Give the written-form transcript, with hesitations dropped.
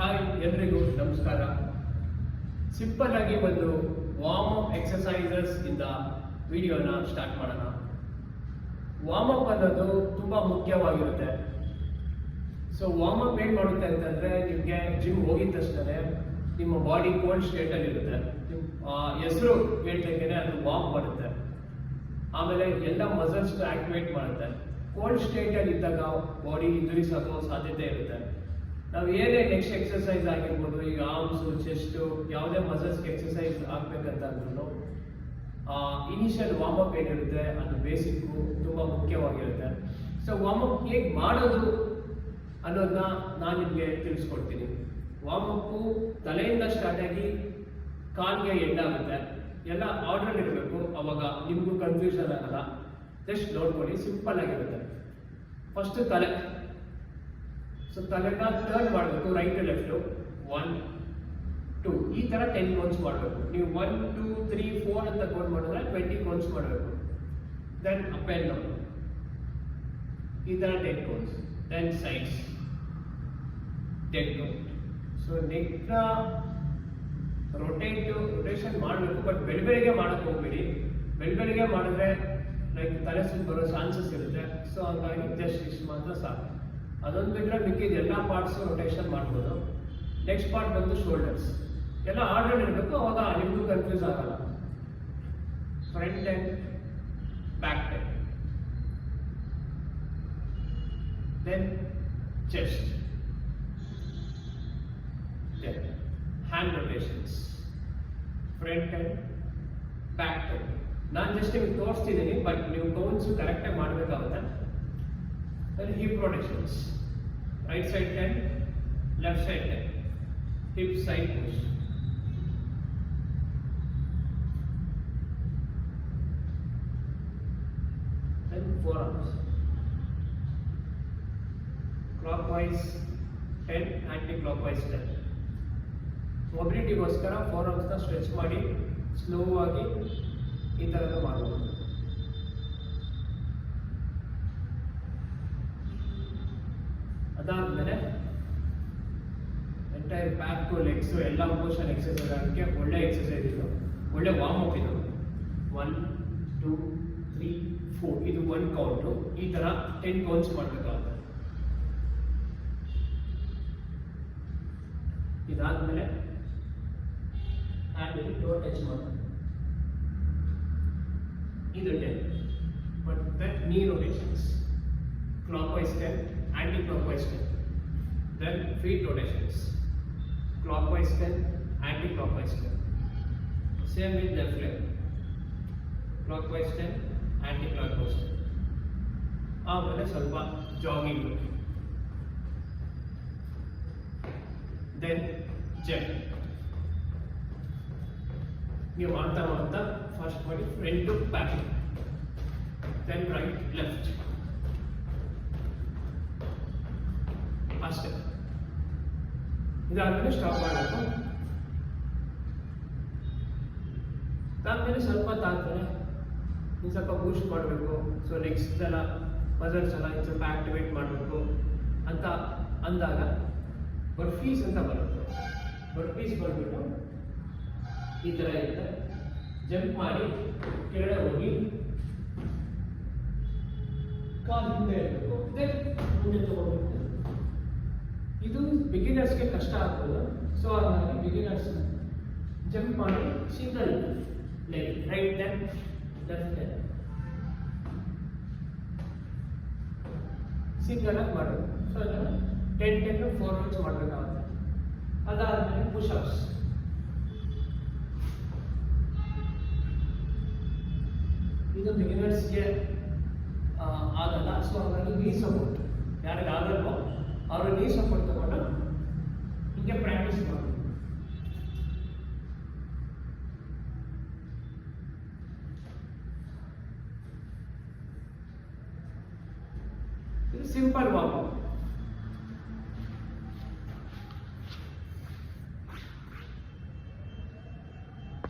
Hi ಎಲ್ರಿಗೂ ನಮಸ್ಕಾರ. Simple ಆಗಿ ಒಂದು ವಾರ್ಮ್ ಅಪ್ ಎಕ್ಸಸೈಸಸ್ ಇಂದ ವಿಡಿಯೋನ ಸ್ಟಾರ್ಟ್ ಮಾಡೋಣ. ವಾರ್ಮ್ ಅಪ್ ಅನ್ನೋದು ತುಂಬಾ ಮುಖ್ಯವಾಗಿರುತ್ತೆ. ಸೊ ವಾರ್ಮ್ ಅಪ್ ಏನ್ ಮಾಡುತ್ತೆ ಅಂತಂದ್ರೆ, ನಿಮಗೆ ಜಿಮ್ ಹೋಗಿದ ತಕ್ಷಣ ನಿಮ್ಮ ಬಾಡಿ ಕೋಲ್ಡ್ ಸ್ಟೇಟ್ ಅಲ್ಲಿ ಇರುತ್ತೆ. ಹೆಸರು ಹೇಳ್ತಂಗೆ ಅದು ವಾರ್ಮ್ ಬರುತ್ತೆ. ಆಮೇಲೆ ಎಲ್ಲ ಮಸಲ್ಸ್ ಆಕ್ಟಿವೇಟ್ ಮಾಡುತ್ತೆ. ಕೋಲ್ಡ್ ಸ್ಟೇಟ್ ಅಲ್ಲಿ ಇದ್ದಾಗ ಬಾಡಿ ಇಂಜುರೀಸ್ ಆಗೋ ಸಾಧ್ಯತೆ ಇರುತ್ತೆ. ನಾವು ಏನೇ ನೆಕ್ಸ್ಟ್ ಎಕ್ಸಸೈಸ್ ಆಗಿರ್ಬೋದು, ಈಗ ಆರ್ಮ್ಸು, ಚೆಸ್ಟು, ಯಾವುದೇ ಮಸಲ್ಸ್ಗೆ ಎಕ್ಸಸೈಸ್ ಆಗ್ಬೇಕಂತ ಅಂದ್ರೂ ಇನಿಷಿಯಲ್ ವಾರ್ಮ್ ಅಪ್ ಏನಿರುತ್ತೆ ಅದು ಬೇಸಿಕ್ಕು ತುಂಬ ಮುಖ್ಯವಾಗಿರುತ್ತೆ. ಸೊ ವಾರ್ಮ್ ಅಪ್ ಹೇಗೆ ಮಾಡೋದು ಅನ್ನೋದನ್ನ ನಾನು ನಿಮಗೆ ತಿಳಿಸ್ಕೊಡ್ತೀನಿ. ವಾರ್ಮ್ ಅಪ್ಪು ತಲೆಯಿಂದ ಸ್ಟಾರ್ಟ್ ಆಗಿ ಕಾಲ್ಗೆ ಎಂಡ್ ಆಗುತ್ತೆ. ಎಲ್ಲ ಆರ್ಡರ್ ಇರಬೇಕು, ಅವಾಗ ನಿಮಗೂ ಕನ್ಫ್ಯೂಷನ್ ಆಗಲ್ಲ. ಜಸ್ಟ್ ನೋಡ್ಕೊಳ್ಳಿ, ಸಿಂಪಲ್ ಆಗಿರುತ್ತೆ. ಫಸ್ಟ್ ತಲೆ. ಸೊ ತಲೆನ ಟರ್ನ್ ಮಾಡಬೇಕು, ರೈಟ್ ಲೆಫ್ಟ್, 1 2 ಈ ಥರ 10 ಕೌಂಟ್ಸ್ ಮಾಡಬೇಕು. ನೀವು 1 2 3 4 ಅಂತ ಕೌಂಟ್ ಮಾಡಿದ್ರೆ 20 ಕೌಂಟ್ಸ್ ಮಾಡಬೇಕು. ದೆನ್ ಅಪ್ ಆ್ಯಂಡ್ ಡೌನ್ ಈ ಥರ 10 counts. Then sides 10 count. So ನೆಕ್ನ ರೊಟೇಷನ್ ಮಾಡಬೇಕು, ಬಟ್ ಬೆಳಬೆಳಿಗ್ಗೆ ಮಾಡೋಕ್ಕೆ ಹೋಗ್ಬೇಡಿ. ಬೆಳಬೆಳಿಗ್ಗೆ ಮಾಡಿದ್ರೆ ಲೈಕ್ ತಲೆ ಸುತ್ತ ಬರೋ ಚಾನ್ಸಸ್ ಇರುತ್ತೆ. ಸೊ ಹಾಗಾಗಿ ಜಸ್ಟ್ ಇಷ್ಟು ಮಾತ್ರ ಸಾಕು. ಅದೊಂದು ಬಿಟ್ಟರೆ ಮಿಕ್ಕಿದ ಎಲ್ಲ ಪಾರ್ಟ್ಸು ರೊಟೇಷನ್ ಮಾಡ್ಬೋದು. ನೆಕ್ಸ್ಟ್ ಪಾರ್ಟ್ ಬಂದು ಶೋಲ್ಡರ್ಸ್. ಎಲ್ಲ ಆರ್ಡರ್ ಇರಬೇಕು, ಅವಾಗ ನಿಮಗೂ ಕನ್ಫ್ಯೂಸ್ ಆಗಲ್ಲ. Front end, back end, then chest, then hand rotations, front end, back end. ನಾನು ಜಸ್ಟ್ ನಿಮಗೆ ತೋರಿಸ್ತಿದ್ದೀನಿ, ಬಟ್ ನೀವು ಕೌಂಟ್ಸು ಕರೆಕ್ಟಾಗಿ ಮಾಡಬೇಕಾಗುತ್ತೆ. Then hip rotations, right side 10, left side 10, hip side push. Then forearms, clockwise 10, anti-clockwise 10. ಮೊಬಿಲಿಟಿಗೋಸ್ಕರ ಫೋರ್ಆರ್ಮ್ಸ್ನ stretch ಮಾಡಿ slow ಆಗಿ ಈ ಥರದ ಮಾಡಬಹುದು. ಅದಾದ್ಮೇಲೆ ಎಂಟೈರ್ ಬ್ಯಾಕ್ ಟು ಲೆಗ್ಸ್ ಎಲ್ಲ ಮೋಷನ್ ಎಕ್ಸಸೈಸ್ ಆಗೋಕ್ಕೆ ಒಳ್ಳೆ ಎಕ್ಸಸೈಸ್ ಇದು, ಒಳ್ಳೆ ವಾರ್ಮ್ ಅಪ್ ಇದು. 1 2 3 4 ಇದು 1 ಕೌಂಟು. ಈ ಥರ 10 ಕೌಂಟ್ಸ್ ಮಾಡಬೇಕಾಗುತ್ತೆ. ಇದಾದ್ಮೇಲೆ ಹ್ಯಾಂಡ್ ಟೋ ಟಚ್ ಮಾಡಿ ಇದು 10. ಮತ್ತೆ ನೀ rotations, clockwise 10, anti-clockwise 10. Then feet rotations, clockwise 10, anti-clockwise 10. Same with left leg, clockwise 10, anti-clockwise 10. ಆಮೇಲೆ ಸ್ವಲ್ಪ ಜಾಗಿಂಗ್, ದೆನ್ ಜಂಪ್. ನೀವು ಮಾಡ್ತಾ ಮಾಡ್ತಾ ಫಸ್ಟ್ ಮಾಡಿ front to back, then right left, ಅಷ್ಟೇ. ಇದಾದ್ಮೇಲೆ ಸ್ಟಾಪ್ ಮಾಡಬೇಕು. ಅದಾದ್ಮೇಲೆ ಸ್ವಲ್ಪ ತಾದ್ಮೇಲೆ ಇನ್ನು ಸ್ವಲ್ಪ ಬೂಸ್ಟ್ ಮಾಡಬೇಕು. ಸೊ ನೆಕ್ಸ್ಟ್ ಎಲ್ಲ ಮಸಲ್ಸ್ ಎಲ್ಲ ಇನ್ನು ಸ್ವಲ್ಪ ಆಕ್ಟಿವೇಟ್ ಮಾಡಬೇಕು ಅಂತ ಅಂದಾಗ ಬರ್ಫೀಸ್ ಅಂತ ಬರುತ್ತೆ. ಬರ್ಫೀಸ್ ಬಂದ್ಬಿಟ್ಟು ಈ ಥರ ಇರುತ್ತೆ. ಜಂಪ್ ಮಾಡಿ ಕೆಳಗಡೆ ಹೋಗಿ ಕಾಲು ಹಿಂದೆ ಇರಬೇಕು, ದೆನ್ ಮುಂದೆ ತಗೋಬೇಕು. ಇದು ಬಿಗಿನರ್ಸ್ಗೆ ಕಷ್ಟ ಆಗ್ಬೋದು. ಸೊ ಹಾಗಾಗಿ ಬಿಗಿನರ್ಸ್ ಜಂಪ್ ಮಾಡಿ single leg, right leg, left leg, single ಆಗಿ ಮಾಡಬೇಕು. ಸೊ 10 4 ರೌಂಡ್ಸ್ ಮಾಡಬೇಕಾಗುತ್ತೆ. ಅದಾದಮೇಲೆ ಪುಷಪ್ಸ್. ಇದು ಬಿಗಿನರ್ಸ್ಗೆ ಆಗಲ್ಲ. ಸೊ ಹಾಗಾಗಿ ನೀ ಸಪೋರ್ಟ್, ಯಾರಿಗೆ ಆಗಲ್ವೋ ಅವರು ನೀ ಸಪೋರ್ಟ್ ತಗೊಂಡು ಹೀಗೆ ಪ್ರಾಕ್ಟೀಸ್ ಮಾಡಿ. ಇದು ಸಿಂಪಲ್ ವಾರ್ಮ್ ಅಪ್.